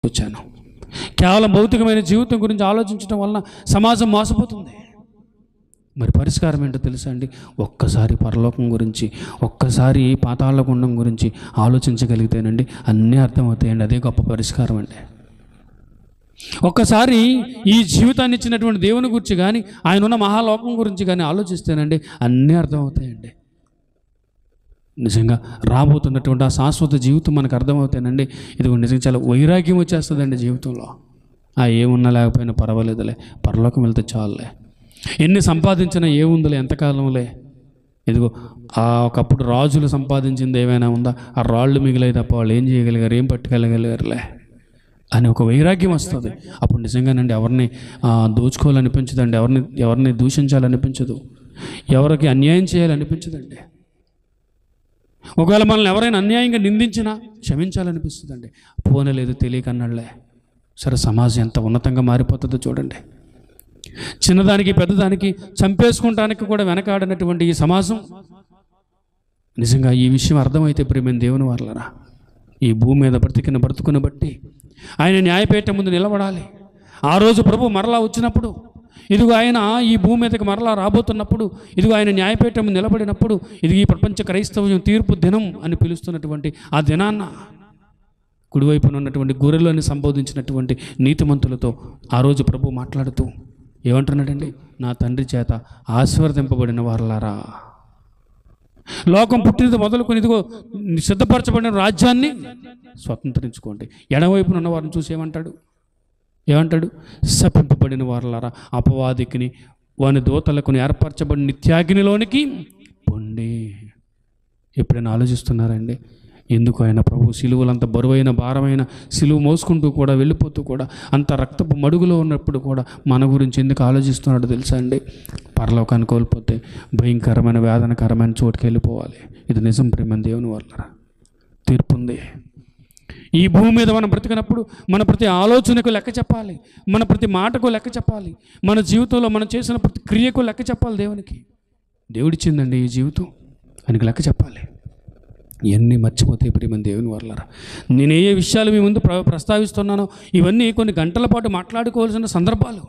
వచ్చాను. కేవలం భౌతికమైన జీవితం గురించి ఆలోచించడం వలన సమాజం మోసపోతుంది. మరి పరిష్కారం ఏంటో తెలుసా అండి? ఒక్కసారి పరలోకం గురించి, ఒక్కసారి పాతాళ గుండం గురించి ఆలోచించగలిగితేనండి అన్నీ అర్థమవుతాయండి. అదే గొప్ప పరిష్కారం అండి. ఒక్కసారి ఈ జీవితాన్ని ఇచ్చినటువంటి దేవుని గురించి కానీ, ఆయన ఉన్న మహాలోకం గురించి కానీ ఆలోచిస్తేనండి అన్నీ అర్థమవుతాయండి. నిజంగా రాబోతున్నటువంటి ఆ శాశ్వత జీవితం మనకు అర్థమవుతానండి. ఇది నిజంగా చాలా వైరాగ్యం వచ్చేస్తుందండి జీవితంలో. ఏమున్నా లేకపోయినా పర్వాలేదులే, పరలోకం వెళ్తే చాలులే, ఎన్ని సంపాదించినా ఏముందిలే, ఎంతకాలంలే, ఇదిగో ఒకప్పుడు రాజులు సంపాదించింది ఏమైనా ఉందా? ఆ రాళ్ళు మిగిలాయి తప్ప వాళ్ళు ఏం చేయగలిగారు, ఏం పట్టుకెళ్ళగలిగారులే అని ఒక వైరాగ్యం వస్తుంది. అప్పుడు నిజంగానండి ఎవరిని దోచుకోవాలనిపించదండి, ఎవరిని దూషించాలనిపించదు, ఎవరికి అన్యాయం చేయాలనిపించదండి. ఒకవేళ మనల్ని ఎవరైనా అన్యాయంగా నిందించినా క్షమించాలనిపిస్తుందండి. పోనలేదు తెలియకన్నాళ్లే. సరే, సమాజం ఎంత ఉన్నతంగా మారిపోతుందో చూడండి. చిన్నదానికి పెద్దదానికి చంపేసుకుంటానికి కూడా వెనకాడినటువంటి ఈ సమాజం, నిజంగా ఈ విషయం అర్థమైతే ప్రియమైన దేవుని వారలారా, ఈ భూమి మీద బ్రతుకుని బట్టి ఆయన న్యాయపీఠం ముందు నిలబడాలి. ఆ రోజు ప్రభు మరలా వచ్చినప్పుడు, ఇదిగో ఆయన ఈ భూమి మీదకి మరలా రాబోతున్నప్పుడు, ఇదిగో ఆయన న్యాయపీఠం నిలబడినప్పుడు, ఇది ఈ ప్రపంచ క్రైస్తవ్యం తీర్పు దినం అని పిలుస్తున్నటువంటి ఆ దినాన్న కుడివైపున ఉన్నటువంటి గొర్రెలను సంబోధించినటువంటి నీతిమంతులతో ఆ రోజు ప్రభు మాట్లాడుతూ ఏమంటున్నాడండి? నా తండ్రి చేత ఆశీర్వదింపబడిన వారలారా, లోకం పుట్టినది మొదలుకొని ఇదిగో సిద్ధపరచబడిన రాజ్యాన్ని స్వతంత్రించుకోండి. ఎడవైపున ఉన్న వారిని చూసి ఏమంటాడు? శపింపబడిన వారలారా, అపవాదికిని వాని దూతలకు ఏర్పరచబడిన నిత్యాగ్నిలోనికి పొండి. ఎప్పుడైనా ఆలోచిస్తున్నారండి? ఎందుకు ఆయన ప్రభు సిలువలంత బరువైన భారమైన సిలువ మోసుకుంటూ కూడా వెళ్ళిపోతూ కూడా అంత రక్తపు మడుగులో ఉన్నప్పుడు కూడా మన గురించి ఎందుకు ఆలోచిస్తున్నాడో తెలుసా అండి? పరలోకాన్ని కోల్పోతే భయంకరమైన వేదనకరమైన చోటుకి వెళ్ళిపోవాలి. ఇది నిజం ప్రియమైన దేవుని వల్ల తీర్పు ఉంది. ఈ భూమి మీద మనం బ్రతికినప్పుడు మన ప్రతి ఆలోచనకు లెక్క చెప్పాలి, మన ప్రతి మాటకు లెక్క చెప్పాలి, మన జీవితంలో మనం చేసిన ప్రతి క్రియకు లెక్క చెప్పాలి. దేవునికి దేవుడిచ్చిందండి ఈ జీవితం, ఆయనకు లెక్క చెప్పాలి. ఇవన్నీ మర్చిపోతే ప్రియమైన దేవుని వల్లరా, నేను ఏ విషయాలు మీ ముందు ప్రస్తావిస్తున్నానో ఇవన్నీ కొన్ని గంటల పాటు మాట్లాడుకోవాల్సిన సందర్భాలు.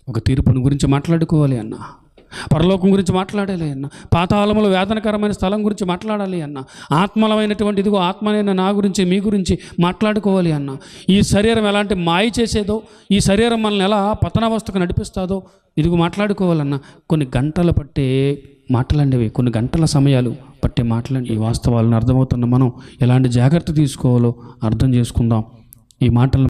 ఒక తీర్పుని గురించి మాట్లాడుకోవాలి అన్న, పరలోకం గురించి మాట్లాడాలి అన్న, పాతాళములో వేదనకరమైన స్థలం గురించి మాట్లాడాలి అన్న, ఆత్మలమైనటువంటి ఇదిగో ఆత్మనైన నా గురించి మీ గురించి మాట్లాడుకోవాలి అన్న, ఈ శరీరం ఎలాంటి మాయ చేసేదో, ఈ శరీరం మనల్ని ఎలా పతనావస్థకు నడిపిస్తుందో ఇదిగో మాట్లాడుకోవాలన్న. కొన్ని గంటలు పట్టే మాటలండివి, కొన్ని గంటల సమయాలు పట్టే మాటలండి. ఈ వాస్తవాలను అర్థమవుతున్న మనం ఎలాంటి జాగ్రత్త తీసుకోవాలో అర్థం చేసుకుందాం. ఈ మాటలను